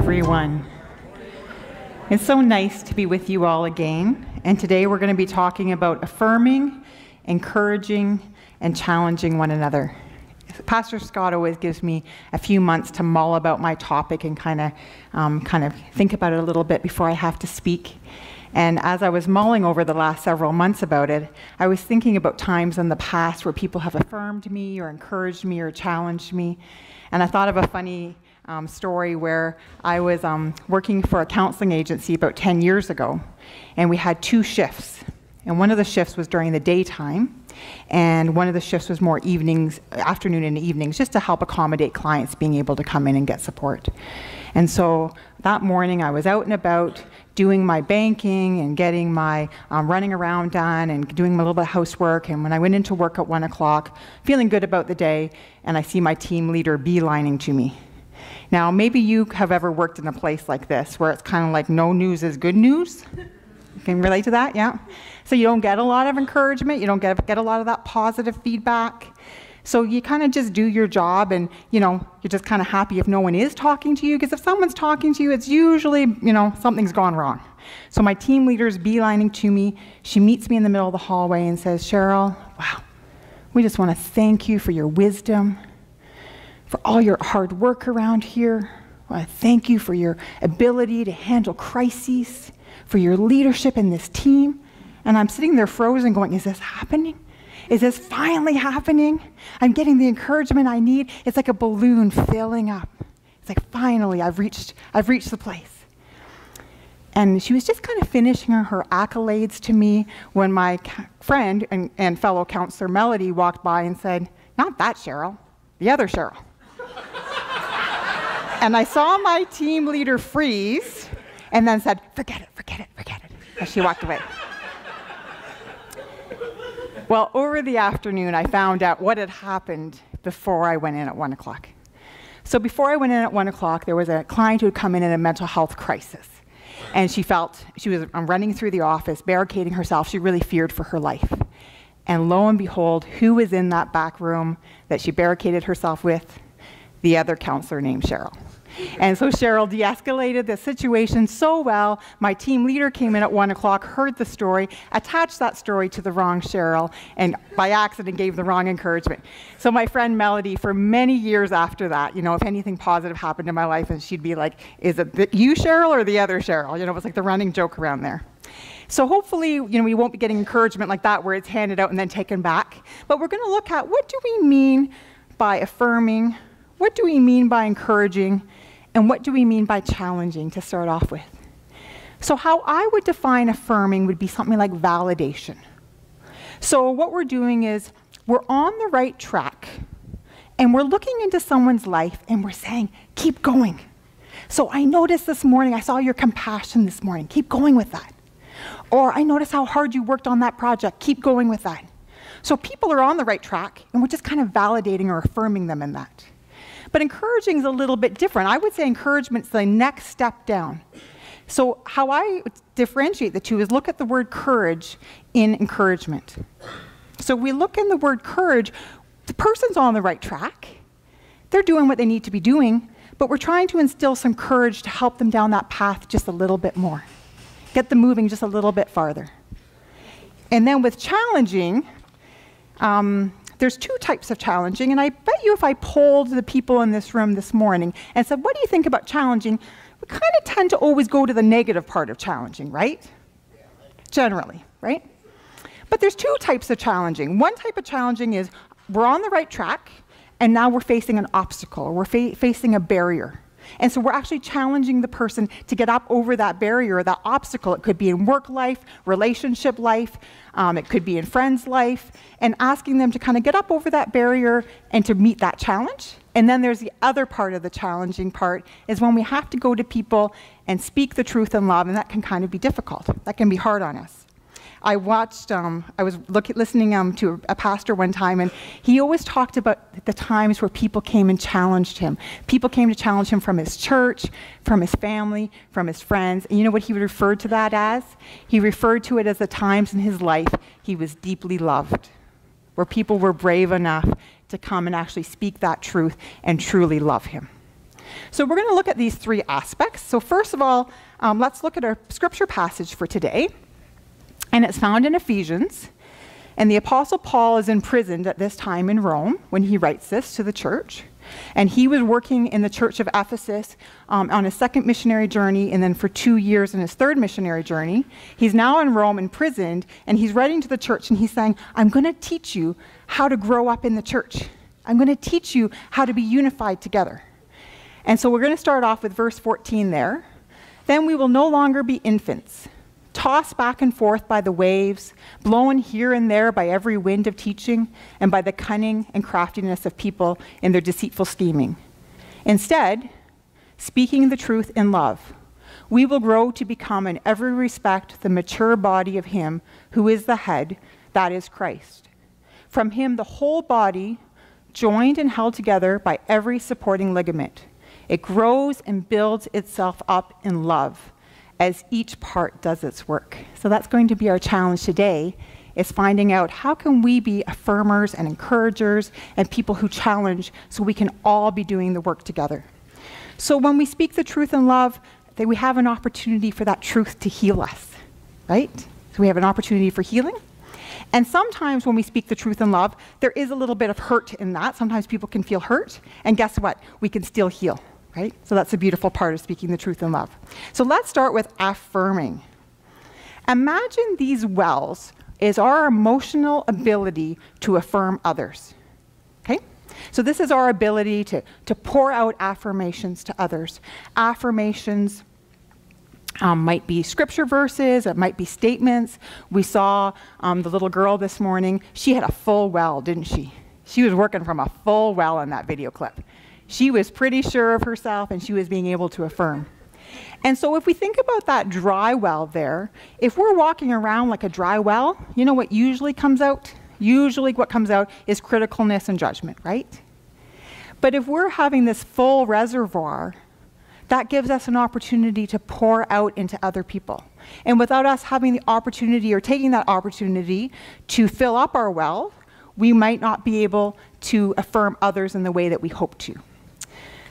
everyone. It's so nice to be with you all again, and today we're going to be talking about affirming, encouraging, and challenging one another. Pastor Scott always gives me a few months to mull about my topic and kind of think about it a little bit before I have to speak. And as I was mulling over the last several months about it, I was thinking about times in the past where people have affirmed me or encouraged me or challenged me. And I thought of a funny story where I was working for a counseling agency about 10 years ago, and we had 2 shifts. And one of the shifts was during the daytime, and one of the shifts was more evenings, afternoon and evenings, just to help accommodate clients being able to come in and get support. And so that morning I was out and about doing my banking and getting my running around done and doing a little bit of housework. And when I went into work at 1 o'clock, feeling good about the day, and I see my team leader beelining to me. Now, maybe you have ever worked in a place like this where it's kind of like no news is good news. You can relate to that, yeah? So you don't get a lot of encouragement, you don't get a lot of that positive feedback. So you kind of just do your job, and you're just kind of happy if no one is talking to you, because if someone's talking to you, it's usually, something's gone wrong. So my team leader's beelining to me. She meets me in the middle of the hallway and says, "Cheryl, wow, we just want to thank you for your wisdom, for all your hard work around here. I want to thank you for your ability to handle crises, for your leadership in this team." And I'm sitting there frozen going, is this happening? Is this finally happening? I'm getting the encouragement I need. It's like a balloon filling up. It's like, finally, I've reached the place. And she was just kind of finishing her accolades to me when my friend and fellow counselor Melody walked by and said, "Not that Cheryl, the other Cheryl." And I saw my team leader freeze and then said, forget it, as she walked away. Well, over the afternoon, I found out what had happened before I went in at 1 o'clock. So before I went in at 1 o'clock, there was a client who had come in a mental health crisis. And she felt, she was running through the office, barricading herself. She really feared for her life. And lo and behold, who was in that back room that she barricaded herself with? The other counselor named Cheryl. And so Cheryl de-escalated the situation so well. My team leader came in at 1 o'clock, heard the story, attached that story to the wrong Cheryl, and by accident gave the wrong encouragement. So my friend Melody, for many years after that, if anything positive happened in my life, and she'd be like, "Is it you, Cheryl, or the other Cheryl?" It was like the running joke around there. So hopefully, we won't be getting encouragement like that where it's handed out and then taken back. But we're going to look at, what do we mean by affirming? What do we mean by encouraging? And what do we mean by challenging, to start off with? So how I would define affirming would be something like validation. So what we're doing is we're on the right track, and we're looking into someone's life and we're saying, keep going. So I noticed this morning, I saw your compassion this morning, keep going with that. Or I noticed how hard you worked on that project, keep going with that. So people are on the right track, and we're just kind of validating or affirming them in that. But encouraging is a little bit different. I would say encouragement is the next step down. So how I differentiate the two is look at the word courage in encouragement. So we look in the word courage, the person's on the right track. They're doing what they need to be doing, but we're trying to instill some courage to help them down that path just a little bit more. Get them moving just a little bit farther. And then with challenging, there's 2 types of challenging, and I bet you if I polled the people in this room this morning and said, what do you think about challenging? We kind of tend to always go to the negative part of challenging, right? Generally, right? But there's 2 types of challenging. One type of challenging is we're on the right track, and now we're facing an obstacle, or we're facing a barrier. And so we're actually challenging the person to get up over that barrier or that obstacle. It could be in work life, relationship life, it could be in friends' life, and asking them to kind of get up over that barrier and to meet that challenge. And then there's the other part of the challenging part, is when we have to go to people and speak the truth in love, and that can kind of be difficult. That can be hard on us. I watched, I was listening to a pastor one time, and he always talked about the times where people came and challenged him. People came to challenge him from his church, from his family, from his friends. And you know what he referred to that as? He referred to it as the times in his life he was deeply loved, where people were brave enough to come and actually speak that truth and truly love him. So we're going to look at these three aspects. So first of all, let's look at our scripture passage for today. And it's found in Ephesians. And the Apostle Paul is imprisoned at this time in Rome when he writes this to the church. And he was working in the church of Ephesus on his second missionary journey, and then for 2 years in his third missionary journey. He's now in Rome imprisoned, and he's writing to the church, and he's saying, I'm going to teach you how to grow up in the church. I'm going to teach you how to be unified together. And so we're going to start off with verse 14 there. Then we will no longer be infants, tossed back and forth by the waves, blown here and there by every wind of teaching, and by the cunning and craftiness of people in their deceitful scheming. Instead, speaking the truth in love, we will grow to become in every respect the mature body of him who is the head, that is Christ. From him the whole body, joined and held together by every supporting ligament, it grows and builds itself up in love, as each part does its work. So that's going to be our challenge today, is finding out how can we be affirmers and encouragers and people who challenge so we can all be doing the work together. So when we speak the truth in love, that we have an opportunity for that truth to heal us, right? So we have an opportunity for healing. And sometimes when we speak the truth in love, there is a little bit of hurt in that. Sometimes people can feel hurt, and guess what? We can still heal. Right? So that's a beautiful part of speaking the truth in love. So let's start with affirming. Imagine these wells is our emotional ability to affirm others. Okay? So this is our ability to pour out affirmations to others. Affirmations might be scripture verses, it might be statements. We saw the little girl this morning. She had a full well, didn't she? She was working from a full well in that video clip. She was pretty sure of herself, and she was being able to affirm. And so if we think about that dry well there, if we're walking around like a dry well, you know what usually comes out? Usually what comes out is criticalness and judgment, right? But if we're having this full reservoir, that gives us an opportunity to pour out into other people. And without us having the opportunity or taking that opportunity to fill up our well, we might not be able to affirm others in the way that we hope to.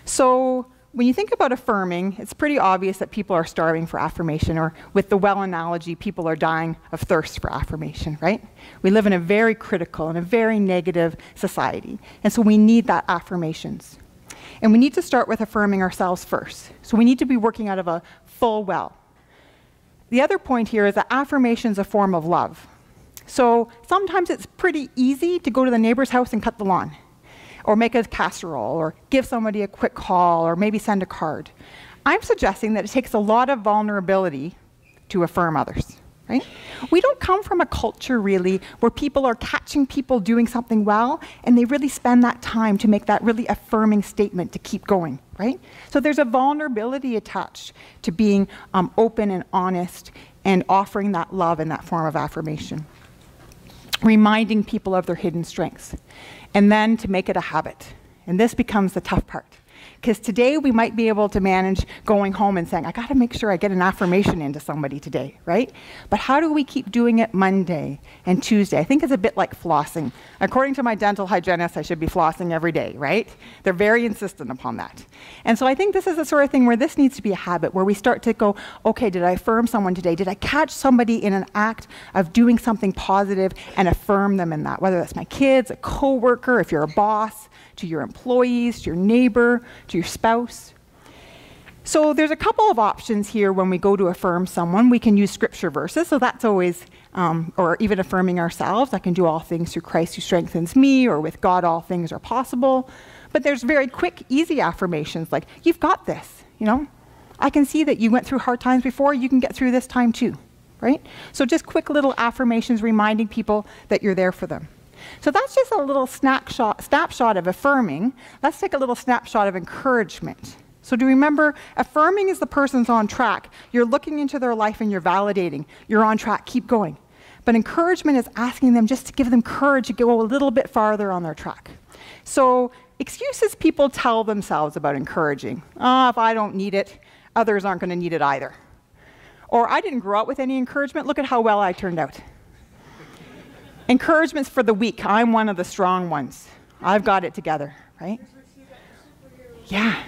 So when you think about affirming, it's pretty obvious that people are starving for affirmation, or with the well analogy, people are dying of thirst for affirmation, right? We live in a very critical and a very negative society, and so we need that affirmations. And we need to start with affirming ourselves first. So we need to be working out of a full well. The other point here is that affirmation is a form of love. So sometimes it's pretty easy to go to the neighbor's house and cut the lawn, or make a casserole, or give somebody a quick call, or maybe send a card. I'm suggesting that it takes a lot of vulnerability to affirm others, right? We don't come from a culture, really, where people are catching people doing something well, and they really spend that time to make that really affirming statement to keep going, right? So there's a vulnerability attached to being open and honest and offering that love in that form of affirmation. Reminding people of their hidden strengths. And then to make it a habit. And this becomes the tough part. Because today we might be able to manage going home and saying, I got to make sure I get an affirmation into somebody today, right? But how do we keep doing it Monday and Tuesday? I think it's a bit like flossing. According to my dental hygienist, I should be flossing every day, right? They're very insistent upon that. And so I think this is the sort of thing where this needs to be a habit, where we start to go, okay, did I affirm someone today? Did I catch somebody in an act of doing something positive and affirm them in that? Whether that's my kids, a coworker, if you're a boss, to your employees, to your neighbor, to your spouse. So there's a couple of options here when we go to affirm someone. We can use scripture verses, so that's always, or even affirming ourselves. I can do all things through Christ who strengthens me, or with God all things are possible. But there's very quick, easy affirmations like, you've got this, you know. I can see that you went through hard times before, you can get through this time too, right? So just quick little affirmations reminding people that you're there for them. So that's just a little snapshot of affirming. Let's take a little snapshot of encouragement. So do you remember, affirming is the person's on track. You're looking into their life and you're validating. You're on track, keep going. But encouragement is asking them just to give them courage to go a little bit farther on their track. So excuses people tell themselves about encouraging. If I don't need it, others aren't going to need it either. Or I didn't grow up with any encouragement. Look at how well I turned out. Encouragement's for the weak. I'm one of the strong ones. I've got it together, right? Yeah.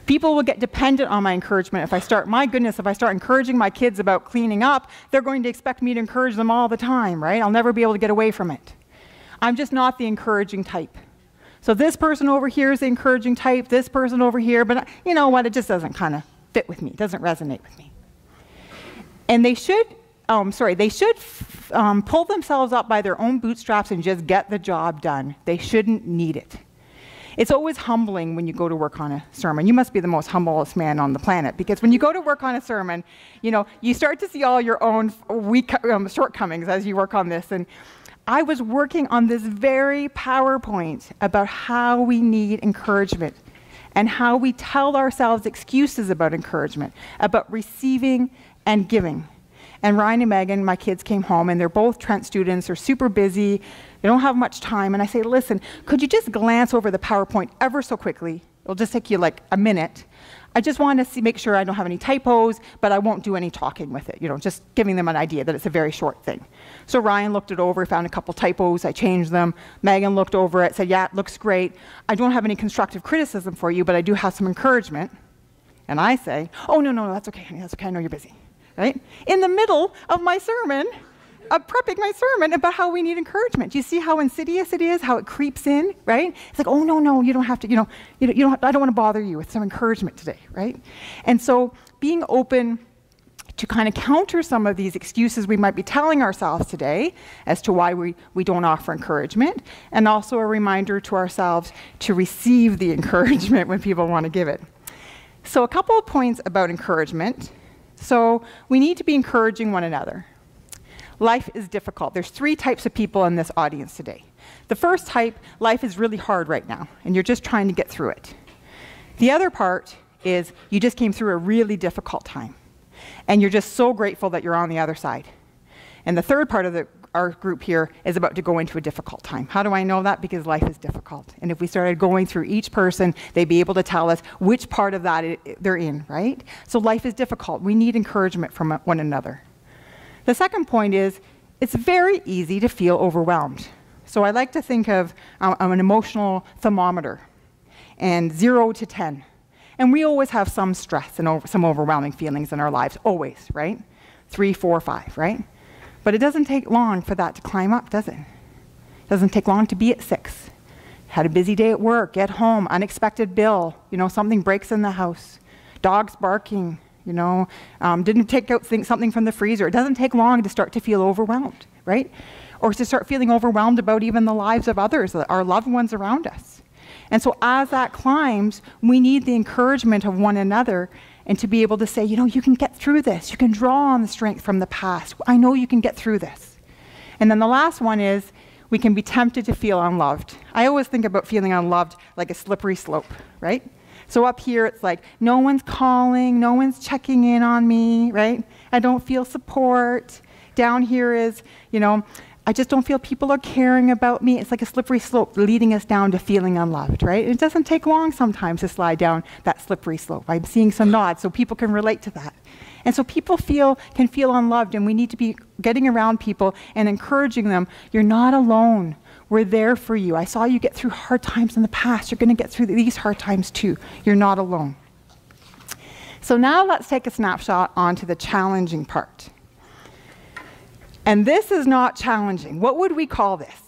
People will get dependent on my encouragement. If I start encouraging my kids about cleaning up, they're going to expect me to encourage them all the time, right? I'll never be able to get away from it. I'm just not the encouraging type. So this person over here is the encouraging type, this person over here, but you know what? It just doesn't kind of fit with me. It doesn't resonate with me. And they should pull themselves up by their own bootstraps and just get the job done. They shouldn't need it. It's always humbling when you go to work on a sermon. You must be the most humblest man on the planet, because when you go to work on a sermon, you know, you start to see all your own shortcomings as you work on this. And I was working on this very PowerPoint about how we need encouragement and how we tell ourselves excuses about encouragement, about receiving and giving. And Ryan and Megan, my kids, came home, and they're both Trent students. They're super busy. They don't have much time. And I say, listen, could you just glance over the PowerPoint ever so quickly? It'll just take you like a minute. I just want to make sure I don't have any typos, but I won't do any talking with it. You know, just giving them an idea that it's a very short thing. So Ryan looked it over, found a couple typos. I changed them. Megan looked over it, said, yeah, it looks great. I don't have any constructive criticism for you, but I do have some encouragement. And I say, oh, no, that's okay, honey. That's okay. I know you're busy. Right? In the middle of my sermon, prepping my sermon about how we need encouragement. Do you see how insidious it is, how it creeps in, right? It's like, oh, no, you don't have to, I don't want to bother you with some encouragement today, right? And so being open to kind of counter some of these excuses we might be telling ourselves today as to why we don't offer encouragement, and also a reminder to ourselves to receive the encouragement when people want to give it. So a couple of points about encouragement. So we need to be encouraging one another. Life is difficult. There's 3 types of people in this audience today. The first type, life is really hard right now, and you're just trying to get through it. The other part is you just came through a really difficult time, and you're just so grateful that you're on the other side. And the third part of our group here is about to go into a difficult time. How do I know that? Because life is difficult. And if we started going through each person, they'd be able to tell us which part of that they're in, right? So life is difficult. We need encouragement from one another. The second point is, it's very easy to feel overwhelmed. So I like to think of an emotional thermometer, and 0 to 10. And we always have some stress and some overwhelming feelings in our lives, always, right? 3, 4, 5, right? But it doesn't take long for that to climb up, does it? It doesn't take long to be at 6. Had a busy day at work, get home, unexpected bill, something breaks in the house, dogs barking, didn't take out something from the freezer. It doesn't take long to start to feel overwhelmed, right? Or to start feeling overwhelmed about even the lives of others, our loved ones around us. And so as that climbs, we need the encouragement of one another, and to be able to say, you can get through this. You can draw on the strength from the past. I know you can get through this. And then the last one is, we can be tempted to feel unloved. I always think about feeling unloved like a slippery slope, right? So up here, it's like, no one's calling, no one's checking in on me, right? I don't feel support. Down here is, I just don't feel people are caring about me. It's like a slippery slope leading us down to feeling unloved, right? It doesn't take long sometimes to slide down that slippery slope. I'm seeing some nods so people can relate to that. And so people can feel unloved, and we need to be getting around people and encouraging them. You're not alone. We're there for you. I saw you get through hard times in the past. You're going to get through these hard times too. You're not alone. So now let's take a snapshot onto the challenging part. And this is not challenging. What would we call this?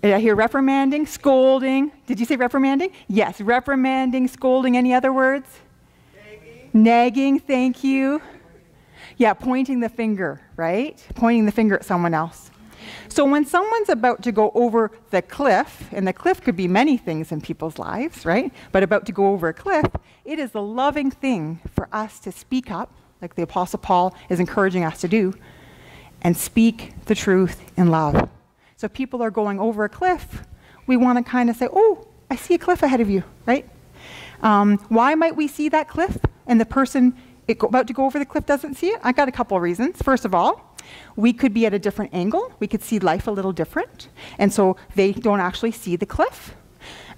Did I hear reprimanding, scolding? Did you say reprimanding? Yes, reprimanding, scolding. Any other words? Nagging, thank you. Yeah, pointing the finger, right? Pointing the finger at someone else. So when someone's about to go over the cliff, and the cliff could be many things in people's lives, right? But about to go over a cliff, it is a loving thing for us to speak up, like the Apostle Paul is encouraging us to do, and speak the truth in love. So if people are going over a cliff, we want to kind of say, oh, I see a cliff ahead of you, right? Why might we see that cliff and the person about to go over the cliff doesn't see it? I got a couple of reasons. First of all, we could be at a different angle. We could see life a little different. And so they don't actually see the cliff.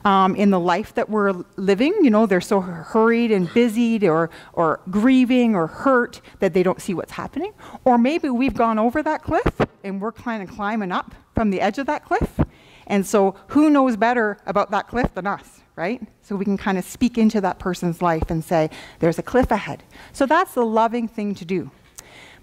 In the life that we're living, they're so hurried and busied or grieving or hurt that they don't see what's happening. Or maybe we've gone over that cliff and we're kind of climbing up from the edge of that cliff. And so who knows better about that cliff than us, right? So we can kind of speak into that person's life and say, there's a cliff ahead. So that's the loving thing to do.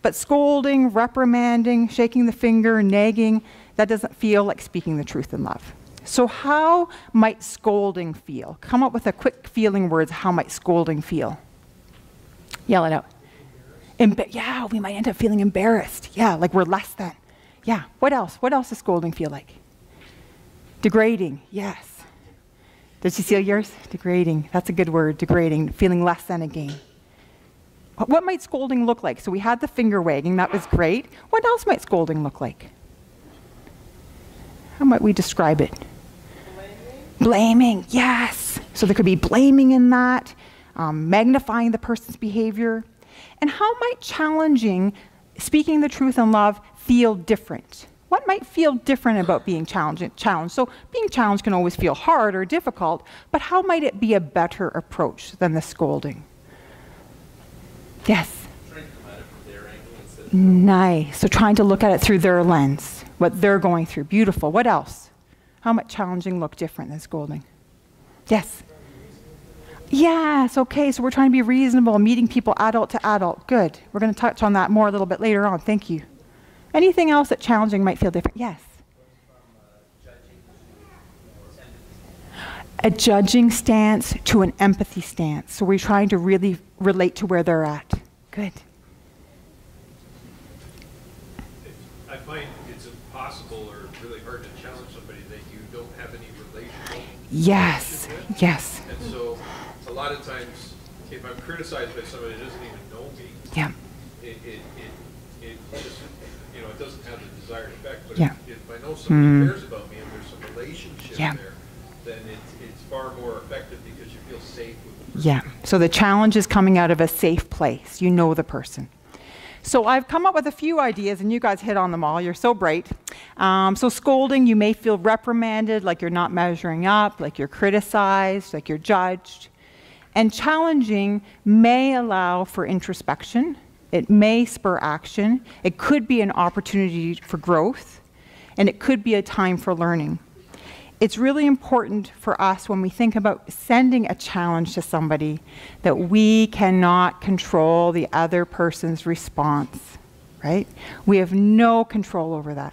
But scolding, reprimanding, shaking the finger, nagging, that doesn't feel like speaking the truth in love. So how might scolding feel? Come up with a quick feeling words. How might scolding feel? Yell it out. Yeah, we might end up feeling embarrassed. Yeah, like we're less than. Yeah, what else? What else does scolding feel like? Degrading, yes. Did you see yours? Degrading, that's a good word, degrading, feeling less than again. What might scolding look like? So we had the finger wagging, that was great. What else might scolding look like? How might we describe it? Blaming, yes. So there could be blaming in that, magnifying the person's behavior. And how might challenging, speaking the truth in love, feel different? What might feel different about being challenged? So being challenged can always feel hard or difficult, but how might it be a better approach than the scolding? Yes? Trying to come at it from their angle instead of nice. So trying to look at it through their lens, what they're going through. Beautiful. What else? How might challenging look different than scolding? Yes? Yes, okay, so we're trying to be reasonable, meeting people adult to adult. Good. We're going to touch on that more a little bit later on. Thank you. Anything else that challenging might feel different? Yes? A judging stance to an empathy stance. So we're trying to really relate to where they're at. Good. I find it's impossible or really hard to challenge somebody that you don't have any relational Yes, relationship with. yes. And so a lot of times, if I'm criticized by somebody that doesn't even know me, Yeah. it just, you know, it doesn't have the desired effect. But Yeah. if I know somebody cares about me and there's some relationship Yeah. there, then it's far more effective because you feel safe with the person. Yeah, so the challenge is coming out of a safe place. You know the person. So I've come up with a few ideas, and you guys hit on them all. You're so bright. So scolding, you may feel reprimanded, like you're not measuring up, like you're criticized, like you're judged. And challenging may allow for introspection. It may spur action. It could be an opportunity for growth, and it could be a time for learning. It's really important for us when we think about sending a challenge to somebody that we cannot control the other person's response, right? We have no control over that.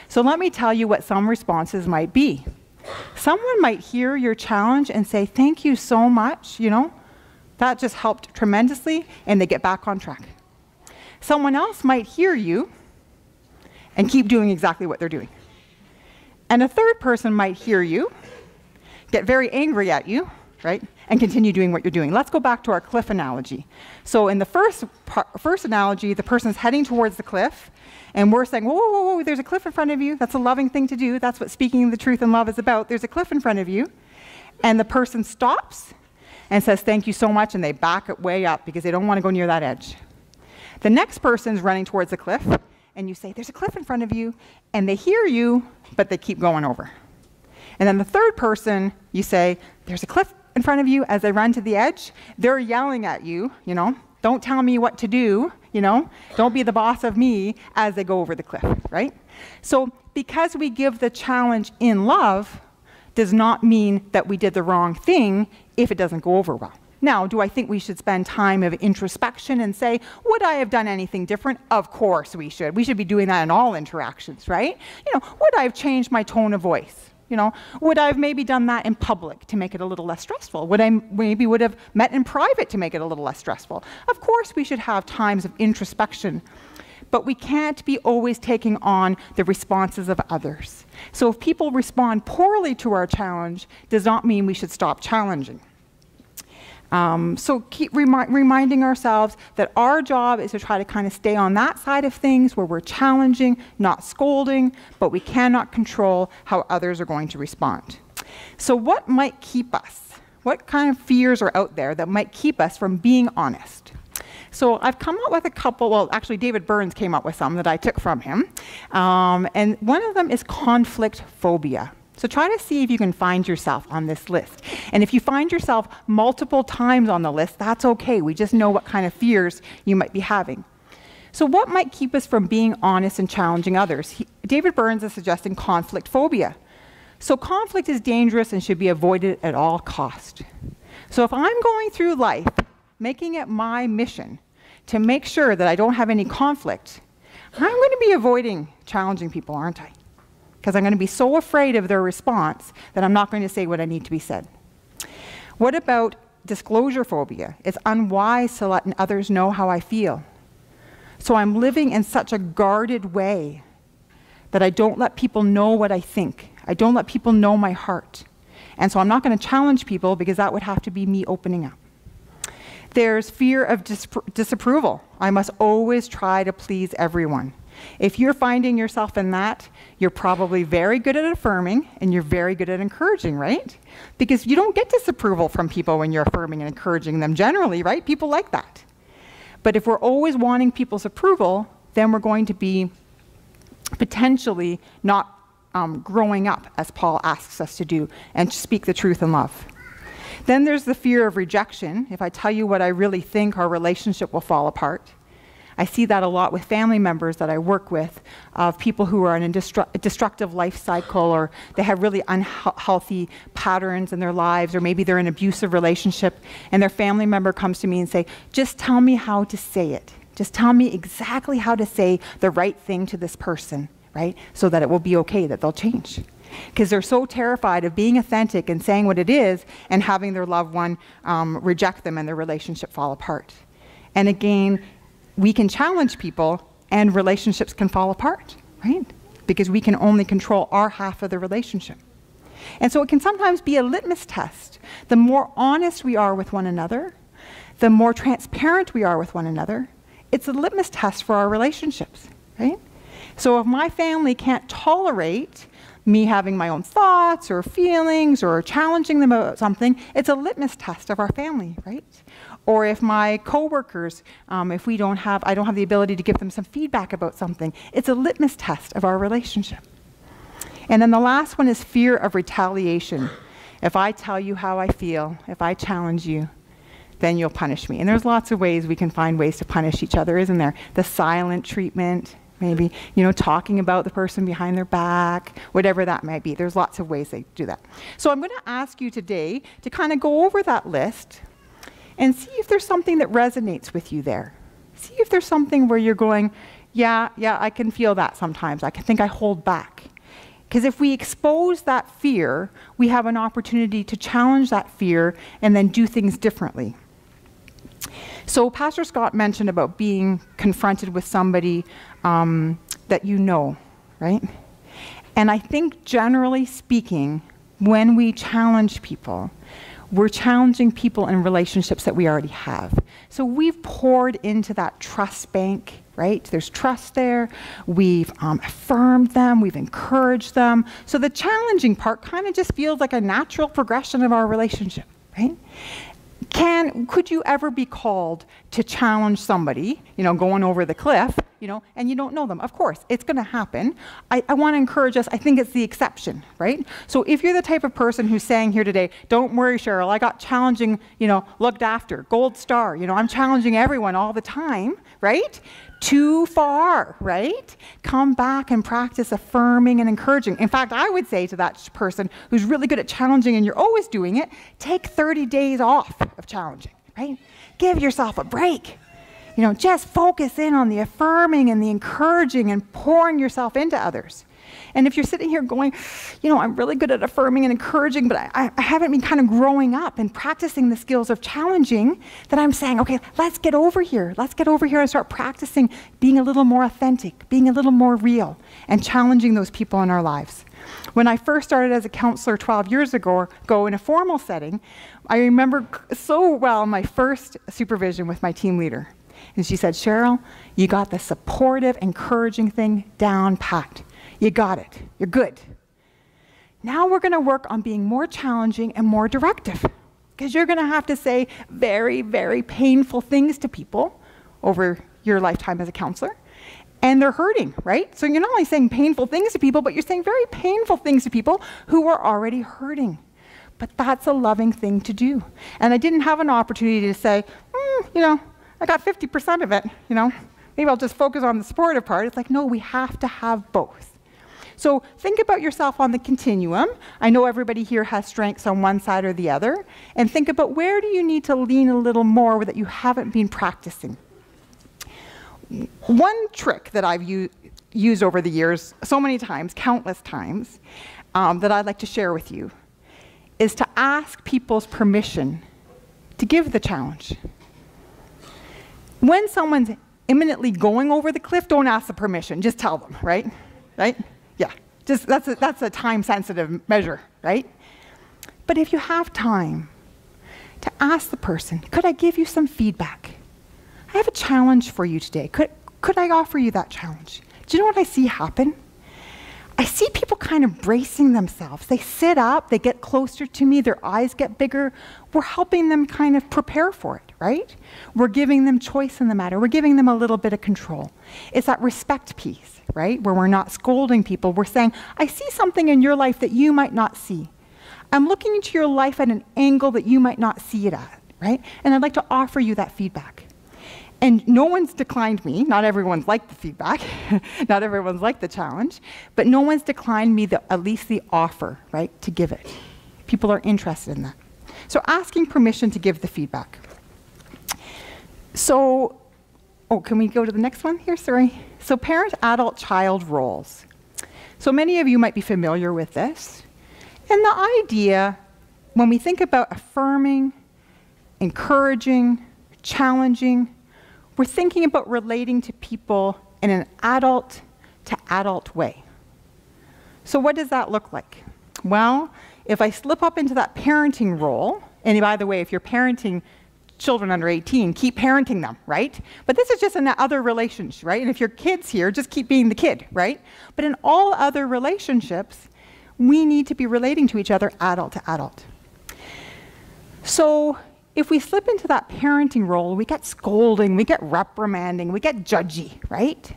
So let me tell you what some responses might be. Someone might hear your challenge and say, thank you so much, you know, that just helped tremendously, and they get back on track. Someone else might hear you and keep doing exactly what they're doing. And a third person might hear you, get very angry at you, right, and continue doing what you're doing. Let's go back to our cliff analogy. So in the first analogy, the person's heading towards the cliff, and we're saying, whoa, whoa, whoa, whoa, there's a cliff in front of you. That's a loving thing to do. That's what speaking the truth in love is about. There's a cliff in front of you. And the person stops and says, thank you so much, and they back it way up because they don't want to go near that edge. The next person's running towards the cliff, and you say, there's a cliff in front of you, and they hear you, but they keep going over. And then the third person, you say, there's a cliff in front of you. As they run to the edge, they're yelling at you, you know, don't tell me what to do, you know, don't be the boss of me, as they go over the cliff, right? So because we give the challenge in love does not mean that we did the wrong thing if it doesn't go over well. Now, do I think we should spend time of introspection and say, would I have done anything different? Of course we should. We should be doing that in all interactions, right? You know, would I have changed my tone of voice? You know, would I have maybe done that in public to make it a little less stressful? Would I maybe would have met in private to make it a little less stressful? Of course we should have times of introspection, but we can't be always taking on the responses of others. So if people respond poorly to our challenge, does not mean we should stop challenging. So keep reminding ourselves that our job is to try to kind of stay on that side of things where we're challenging, not scolding, but we cannot control how others are going to respond. So what might keep us? What kind of fears are out there that might keep us from being honest? So I've come up with a couple, well, actually David Burns came up with some that I took from him. And one of them is conflict phobia. So try to see if you can find yourself on this list. And if you find yourself multiple times on the list, that's okay. We just know what kind of fears you might be having. So what might keep us from being honest and challenging others? David Burns is suggesting conflict phobia. So conflict is dangerous and should be avoided at all cost. So if I'm going through life making it my mission to make sure that I don't have any conflict, I'm going to be avoiding challenging people, aren't I? Because I'm going to be so afraid of their response that I'm not going to say what I need to be said. What about disclosure phobia? It's unwise to let others know how I feel. So I'm living in such a guarded way that I don't let people know what I think. I don't let people know my heart. And so I'm not going to challenge people because that would have to be me opening up. There's fear of disapproval. I must always try to please everyone. If you're finding yourself in that, you're probably very good at affirming and you're very good at encouraging, right? Because you don't get disapproval from people when you're affirming and encouraging them generally, right? People like that. But if we're always wanting people's approval, then we're going to be potentially not growing up, as Paul asks us to do, and speak the truth in love. Then there's the fear of rejection. If I tell you what I really think, our relationship will fall apart. I see that a lot with family members that I work with, of people who are in a destructive life cycle, or they have really unhealthy patterns in their lives, or maybe they're in an abusive relationship, and their family member comes to me and say, just tell me how to say it. Just tell me exactly how to say the right thing to this person, right? So that it will be okay, that they'll change. Because they're so terrified of being authentic and saying what it is and having their loved one reject them and their relationship fall apart. And again, we can challenge people and relationships can fall apart, right? Because we can only control our half of the relationship. And so it can sometimes be a litmus test. The more honest we are with one another, the more transparent we are with one another, it's a litmus test for our relationships, right? So if my family can't tolerate me having my own thoughts or feelings or challenging them about something, it's a litmus test of our family, right? Or if my coworkers, if I don't have the ability to give them some feedback about something, it's a litmus test of our relationship. And then the last one is fear of retaliation. If I tell you how I feel, if I challenge you, then you'll punish me. And there's lots of ways we can find ways to punish each other, isn't there? The silent treatment, maybe, talking about the person behind their back, whatever that might be. There's lots of ways they do that. So I'm going to ask you today to kind of go over that list and see if there's something that resonates with you there. See if there's something where you're going, yeah, I can feel that sometimes. I think I hold back. Because if we expose that fear, we have an opportunity to challenge that fear and then do things differently. So Pastor Scott mentioned about being confronted with somebody that you know, right? And I think generally speaking, when we challenge people, we're challenging people in relationships that we already have. So we've poured into that trust bank, right? There's trust there. We've affirmed them. We've encouraged them. So the challenging part kind of just feels like a natural progression of our relationship, right? Could you ever be called to challenge somebody, going over the cliff, and you don't know them? Of course, it's going to happen. I want to encourage us, I think it's the exception, right? So if you're the type of person who's saying here today, don't worry, Cheryl, I got challenging, looked after, gold star, I'm challenging everyone all the time, right? Too far, right? Come back and practice affirming and encouraging. In fact, I would say to that person who's really good at challenging and you're always doing it, take 30 days off of challenging, right? Give yourself a break. Just focus in on the affirming and the encouraging and pouring yourself into others. And if you're sitting here going, I'm really good at affirming and encouraging, but I haven't been kind of growing up and practicing the skills of challenging, then I'm saying, okay, let's get over here. Let's get over here and start practicing being a little more authentic, being a little more real, and challenging those people in our lives. When I first started as a counselor 12 years ago in a formal setting, I remember so well my first supervision with my team leader. And she said, Cheryl, you got the supportive, encouraging thing down pat. You got it. You're good. Now we're going to work on being more challenging and more directive, because you're going to have to say very, very painful things to people over your lifetime as a counselor, and they're hurting, right? So you're not only saying painful things to people, but you're saying very painful things to people who are already hurting. But that's a loving thing to do. And I didn't have an opportunity to say, I got 50% of it, maybe I'll just focus on the supportive part. It's like, no, we have to have both. So think about yourself on the continuum. I know everybody here has strengths on one side or the other. And think about where do you need to lean a little more that you haven't been practicing. One trick that I've used over the years, so many times, countless times, that I'd like to share with you, is to ask people's permission to give the challenge. When someone's imminently going over the cliff, don't ask the permission, just tell them, right? Right? Yeah, just that's a time-sensitive measure, right? But if you have time to ask the person, could I give you some feedback? I have a challenge for you today. Could I offer you that challenge? Do you know what I see happen? I see people kind of bracing themselves. They sit up, they get closer to me, their eyes get bigger. We're helping them kind of prepare for it, right? We're giving them choice in the matter. We're giving them a little bit of control. It's that respect piece, right? Where we're not scolding people. We're saying, I see something in your life that you might not see. I'm looking into your life at an angle that you might not see it at, right? And I'd like to offer you that feedback. And no one's declined me. Not everyone's liked the feedback. Not everyone's liked the challenge. But no one's declined me at least the offer, right, to give it. People are interested in that. So asking permission to give the feedback. So, can we go to the next one here? Sorry. So parent, adult, child roles. So many of you might be familiar with this. And the idea, when we think about affirming, encouraging, challenging, we're thinking about relating to people in an adult to adult way. So what does that look like? Well, if I slip up into that parenting role, and by the way, if you're parenting children under 18, keep parenting them, right? But this is just in other relationships, right? And if your kid's here, just keep being the kid, right? But in all other relationships, we need to be relating to each other adult to adult. So if we slip into that parenting role, we get scolding, we get reprimanding, we get judgy, right?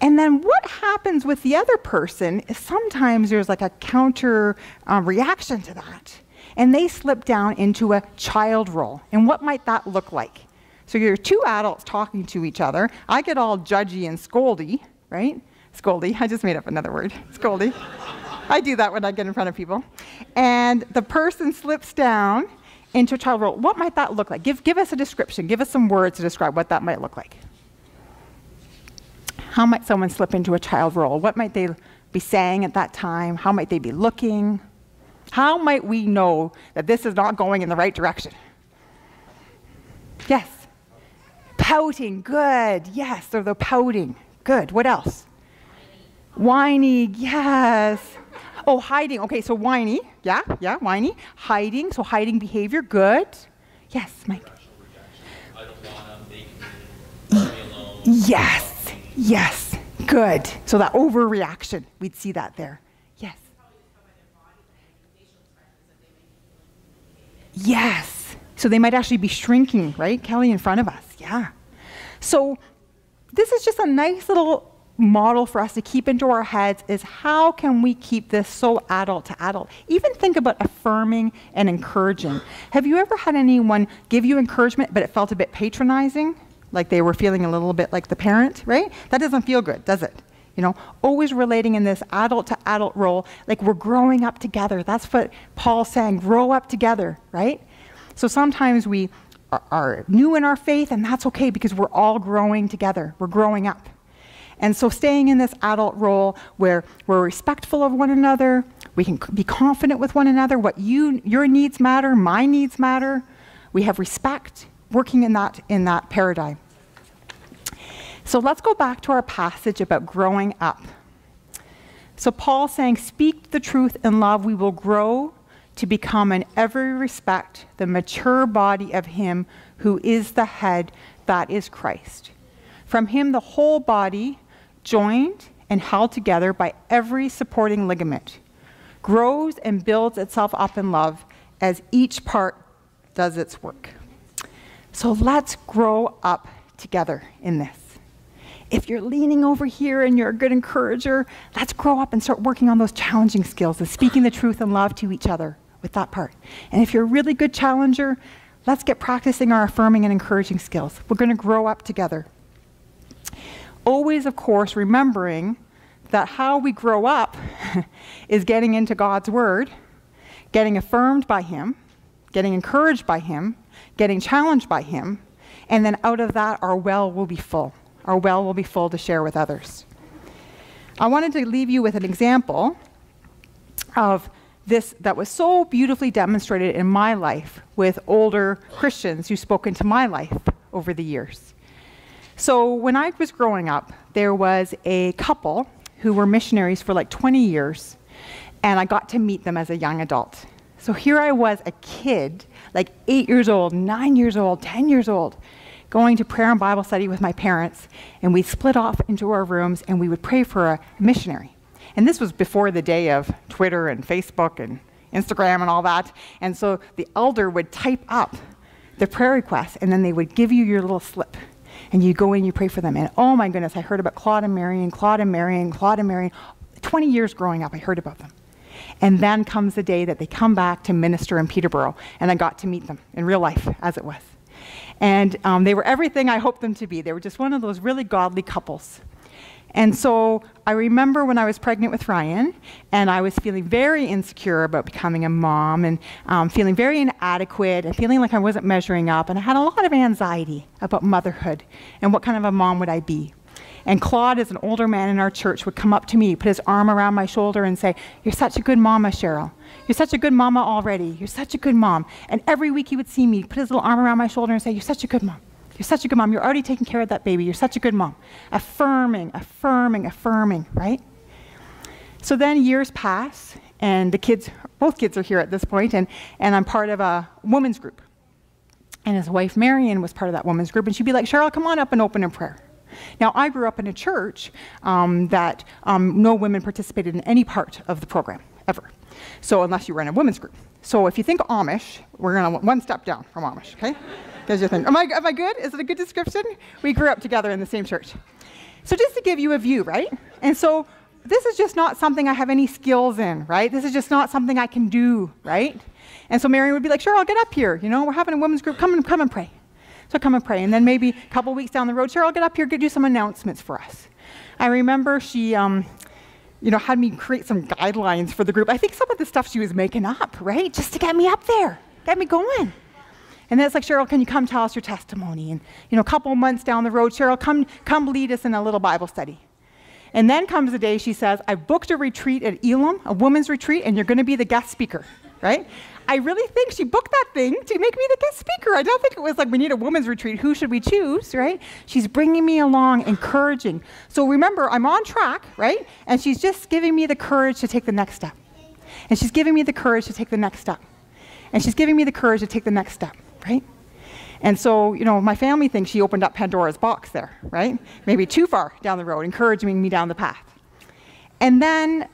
And then what happens with the other person is sometimes there's like a counter reaction to that. And they slip down into a child role. And what might that look like? So you're two adults talking to each other. I get all judgy and scoldy, right? Scoldy, I just made up another word, scoldy. I do that when I get in front of people. And the person slips down into a child role. What might that look like? Give us a description. Give us some words to describe what that might look like. How might someone slip into a child role? What might they be saying at that time? How might they be looking? How might we know that this is not going in the right direction? Yes. Pouting, good. Yes, so they're pouting. Good. What else? Whiny, yes. Oh, hiding. Okay, so whiny. Yeah, whiny. Hiding, so hiding behavior. Good. Yes, Mike. I don't want to make me alone. Yes. Good. So that overreaction, we'd see that there. Yes. Yes. So they might actually be shrinking, right, Kelly, in front of us. Yeah. So this is just a nice little model for us to keep into our heads is how can we keep this so adult to adult? Even think about affirming and encouraging. Have you ever had anyone give you encouragement, but it felt a bit patronizing? Like they were feeling a little bit like the parent, right? That doesn't feel good, does it? You know, always relating in this adult to adult role, like we're growing up together. That's what Paul's saying, grow up together, right? So sometimes we are new in our faith, and that's okay because we're all growing together. We're growing up. And so staying in this adult role where we're respectful of one another, we can be confident with one another, what your needs matter, my needs matter. We have respect, working in that paradigm. So let's go back to our passage about growing up. So Paul's saying, speak the truth in love, we will grow to become in every respect the mature body of him who is the head, that is Christ. From him the whole body, joined and held together by every supporting ligament, grows and builds itself up in love as each part does its work. So let's grow up together in this. If you're leaning over here and you're a good encourager, let's grow up and start working on those challenging skills of speaking the truth and love to each other with that part. And if you're a really good challenger, let's get practicing our affirming and encouraging skills. We're going to grow up together. Always, of course, remembering that how we grow up is getting into God's Word, getting affirmed by Him, getting encouraged by Him, getting challenged by Him, and then out of that, our well will be full. Our well will be full to share with others. I wanted to leave you with an example of this that was so beautifully demonstrated in my life with older Christians who spoke into my life over the years. So when I was growing up, there was a couple who were missionaries for like 20 years, and I got to meet them as a young adult. So here I was, a kid, like 8 years old, 9 years old, 10 years old, going to prayer and Bible study with my parents, and we split off into our rooms, and we would pray for a missionary. And this was before the day of Twitter and Facebook and Instagram and all that. And so the elder would type up the prayer requests, and then they would give you your little slip. And you go in, you pray for them. And oh my goodness, I heard about Claude and Marion, Claude and Marion, Claude and Marion. 20 years growing up, I heard about them. And then comes the day that they come back to minister in Peterborough, and I got to meet them in real life, as it was. And they were everything I hoped them to be. They were just one of those really godly couples. And so I remember when I was pregnant with Ryan, and I was feeling very insecure about becoming a mom, and feeling very inadequate, and feeling like I wasn't measuring up, and I had a lot of anxiety about motherhood, and what kind of a mom would I be. And Claude, as an older man in our church, would come up to me, put his arm around my shoulder and say, "You're such a good mama, Cheryl. You're such a good mama already. You're such a good mom." And every week he would see me, put his little arm around my shoulder and say, "You're such a good mom. You're such a good mom. You're already taking care of that baby. You're such a good mom." Affirming, affirming, affirming, right? So then years pass, and the kids, both kids are here at this point, and I'm part of a women's group. And his wife, Marion, was part of that women's group, and she'd be like, "Cheryl, come on up and open in prayer." Now, I grew up in a church that no women participated in any part of the program, ever. So unless you were in a women's group. So if you think Amish, we're going to one step down from Amish, okay? Because you think, am I good? Is it a good description? We grew up together in the same church. So just to give you a view, right? And so this is just not something I have any skills in, right? This is just not something I can do, right? And so Marion would be like, "Cheryl, get up here. You know, we're having a women's group. Come and pray." So come and pray. And then maybe a couple weeks down the road, "Cheryl, get up here, do some announcements for us." I remember she had me create some guidelines for the group. I think some of the stuff she was making up, right? Just to get me up there, get me going. And then it's like, "Cheryl, can you come tell us your testimony?" And, a couple months down the road, "Cheryl, come lead us in a little Bible study." And then comes the day she says, "I've booked a retreat at Elam, a women's retreat, and you're going to be the guest speaker," right? I really think she booked that thing to make me the guest speaker. I don't think it was like, we need a women's retreat. Who should we choose, right? She's bringing me along, encouraging. So remember, I'm on track, right? And she's just giving me the courage to take the next step. And she's giving me the courage to take the next step. And she's giving me the courage to take the next step, right? And so, my family thinks she opened up Pandora's box there, right? Maybe too far down the road, encouraging me down the path. And then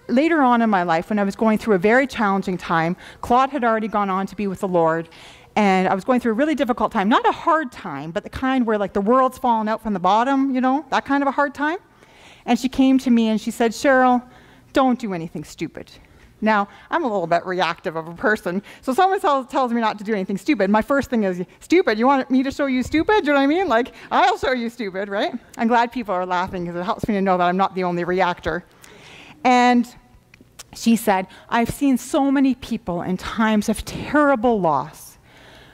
later on in my life, when I was going through a very challenging time, Claude had already gone on to be with the Lord, and I was going through a really difficult time. Not a hard time, but the kind where like the world's fallen out from the bottom, that kind of a hard time. And she came to me and she said, "Cheryl, don't do anything stupid." Now, I'm a little bit reactive of a person, so someone tells me not to do anything stupid. My first thing is, "Stupid? You want me to show you stupid?" Do you know what I mean? Like, I'll show you stupid, right? I'm glad people are laughing because it helps me to know that I'm not the only reactor. And she said, "I've seen so many people in times of terrible loss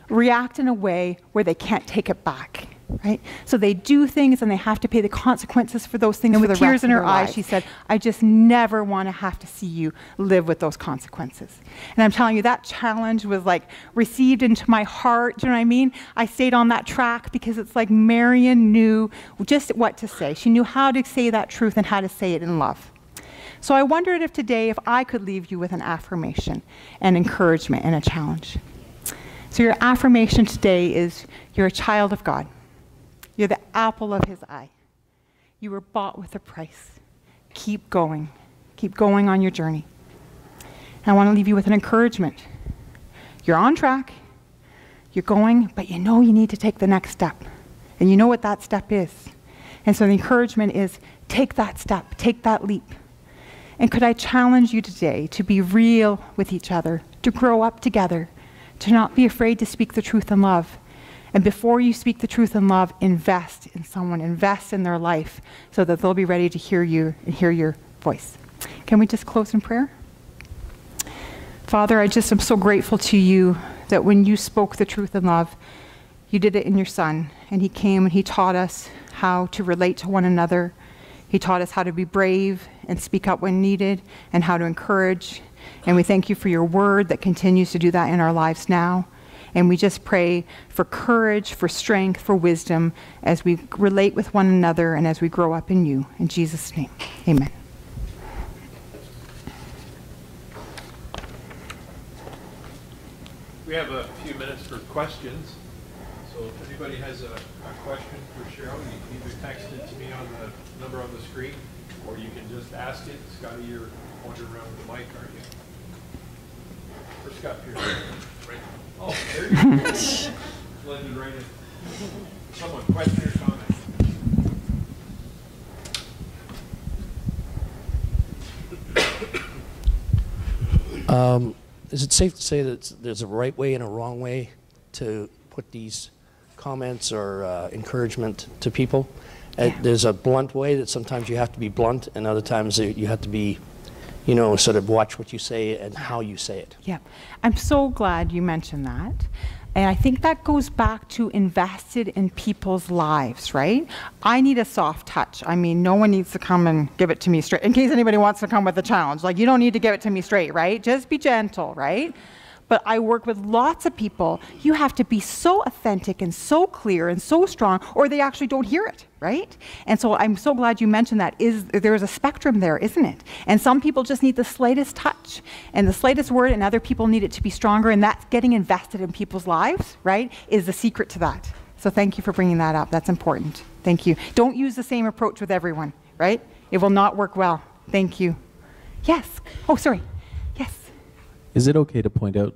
react in a way where they can't take it back," right? So they do things and they have to pay the consequences for those things. And with tears in her eyes, she said, "I just never want to have to see you live with those consequences." And I'm telling you, that challenge was like received into my heart. Do you know what I mean? I stayed on that track because it's like Marion knew just what to say. She knew how to say that truth and how to say it in love. So I wondered if today, if I could leave you with an affirmation, an encouragement, and a challenge. So your affirmation today is, you're a child of God. You're the apple of his eye. You were bought with a price. Keep going. Keep going on your journey. And I want to leave you with an encouragement. You're on track. You're going, but you need to take the next step. And you know what that step is. And so the encouragement is, take that step, take that leap. And could I challenge you today to be real with each other, to grow up together, to not be afraid to speak the truth in love, And before you speak the truth in love, invest in someone, invest in their life so that they'll be ready to hear you and hear your voice. Can we just close in prayer? Father, I just am so grateful to you that when you spoke the truth in love, you did it in your Son, and he came and he taught us how to relate to one another. He taught us how to be brave and speak up when needed and how to encourage. And we thank you for your word that continues to do that in our lives now. And we just pray for courage, for strength, for wisdom as we relate with one another and as we grow up in you. In Jesus' name, amen. We have a few minutes for questions. So if anybody has a question for Cheryl, you can either text it to me on the number on the screen, or you can just ask it. Scotty, you're wandering around with the mic, aren't you? Where's Scott Pierce? Right. Oh, there you go. Blended right in. Someone, question or comment? Is it safe to say that there's a right way and a wrong way to put these comments or encouragement to people? Yeah. There's a blunt way that sometimes you have to be blunt, and other times you have to be, you know, sort of watch what you say and how you say it. Yeah, I'm so glad you mentioned that. And I think that goes back to invested in people's lives, right? I need a soft touch. I mean, no one needs to come and give it to me straight. In case anybody wants to come with a challenge, like, you don't need to give it to me straight, right? Just be gentle, right? But I work with lots of people. You have to be so authentic and so clear and so strong, or they actually don't hear it, right? And so I'm so glad you mentioned that. There's a spectrum there, isn't it? And some people just need the slightest touch and the slightest word, and other people need it to be stronger, and that's getting invested in people's lives, right, is the secret to that. So thank you for bringing that up. That's important. Thank you. Don't use the same approach with everyone, right? It will not work well. Thank you. Yes. Oh, sorry. Yes. Is it okay to point out,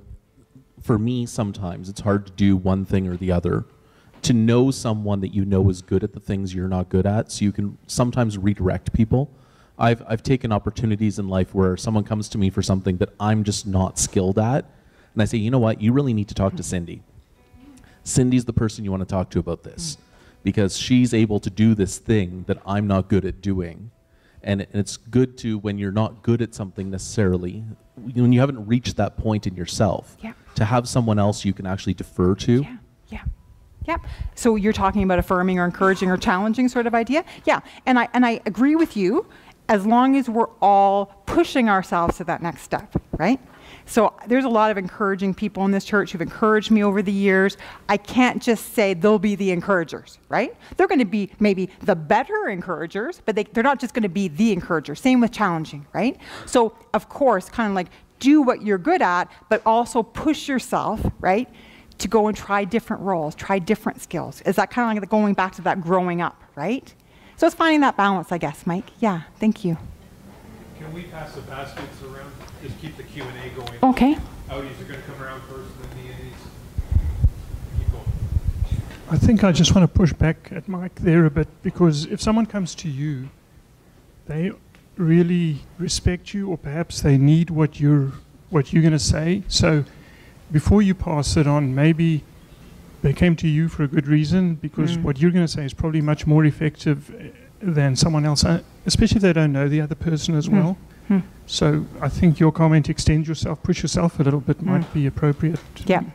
for me sometimes it's hard to do one thing or the other, to know someone that you know is good at the things you're not good at, so you can sometimes redirect people. I've taken opportunities in life where someone comes to me for something that I'm just not skilled at, and I say, you know what, you really need to talk to Cindy. Cindy's the person you want to talk to about this, because she's able to do this thing that I'm not good at doing. And it's good to, when you're not good at something necessarily, when you haven't reached that point in yourself, to have someone else you can actually defer to. Yeah. So you're talking about affirming or encouraging or challenging sort of idea? Yeah, and I agree with you, as long as we're all pushing ourselves to that next step, right? So there's a lot of encouraging people in this church who've encouraged me over the years. I can't just say they'll be the encouragers, right? They're going to be maybe the better encouragers, but they're not just going to be the encourager. Same with challenging, right? So of course, kind of like do what you're good at, but also push yourself, right, to go and try different roles, try different skills. Is that kind of like going back to that growing up, right? So it's finding that balance, I guess, Mike. Yeah, thank you. Can we pass the baskets around? Just keep the Q&A going. Okay. Outies are going to come around first, and then the A's. Keep going. I think I just want to push back at Mike there a bit, because if someone comes to you, they really respect you, or perhaps they need what you're going to say. So before you pass it on, maybe they came to you for a good reason, because what you're going to say is probably much more effective than someone else, especially if they don't know the other person as well. So I think your comment, extend yourself, push yourself a little bit, might be appropriate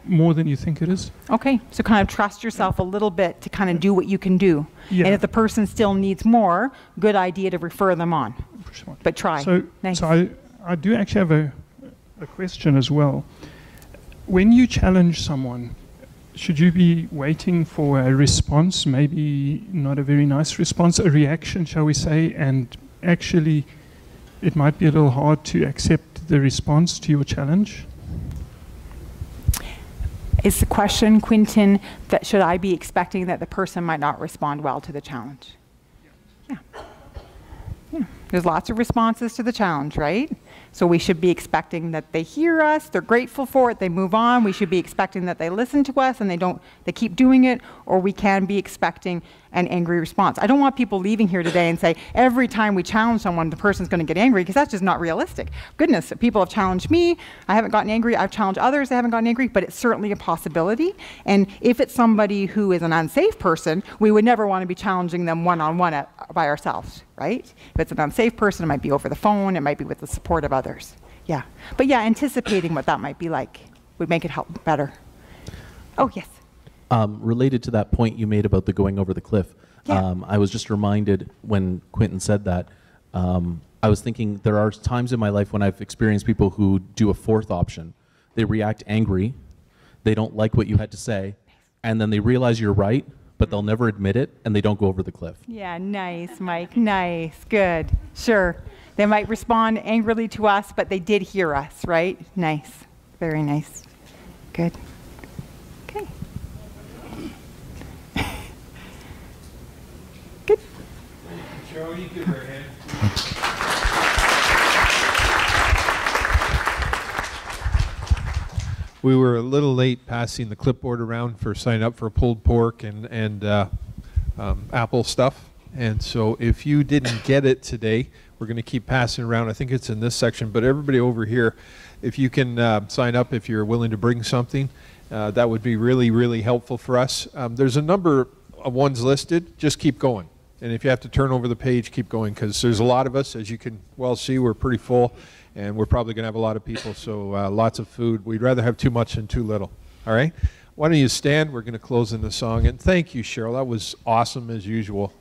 more than you think it is. Okay, so kind of trust yourself a little bit to kind of do what you can do. And if the person still needs more, good idea to refer them on. But try. So, nice. So I do actually have a question as well. When you challenge someone, should you be waiting for a response, maybe not a very nice response, a reaction, shall we say, and actually it might be a little hard to accept the response to your challenge? Is the question, Quinton, that should I be expecting that the person might not respond well to the challenge? Yeah. There's lots of responses to the challenge, right? So we should be expecting that they hear us, they're grateful for it, they move on. We should be expecting that they listen to us and they keep doing it, or we can be expecting an angry response. I don't want people leaving here today and say, every time we challenge someone, the person's going to get angry, because that's just not realistic. Goodness, people have challenged me. I haven't gotten angry. I've challenged others. They haven't gotten angry, but it's certainly a possibility. And if it's somebody who is an unsafe person, we would never want to be challenging them one-on-one by ourselves, right? If it's an unsafe person, it might be over the phone. It might be with the support of others. Yeah. But yeah, anticipating what that might be like would make it help better. Oh, yes. Related to that point you made about the going over the cliff, Yeah. I was just reminded when Quentin said that, I was thinking there are times in my life when I've experienced people who do a fourth option. They react angry, they don't like what you had to say, and then they realize you're right, but they'll never admit it, and they don't go over the cliff. Yeah, nice, Mike. Nice. Good. Sure. They might respond angrily to us, but they did hear us, right? Nice. Very nice. Good. Okay. Good. Cheryl, you give her a hand. We were a little late passing the clipboard around for signing up for pulled pork and apple stuff. And so if you didn't get it today, we're going to keep passing around. I think it's in this section, but everybody over here, if you can sign up if you're willing to bring something, that would be really, really helpful for us. There's a number of ones listed. Just keep going. And if you have to turn over the page, keep going, because there's a lot of us. As you can well see, we're pretty full, and we're probably going to have a lot of people, so lots of food. We'd rather have too much than too little. All right? Why don't you stand? We're going to close in the song. And thank you, Cheryl. That was awesome as usual.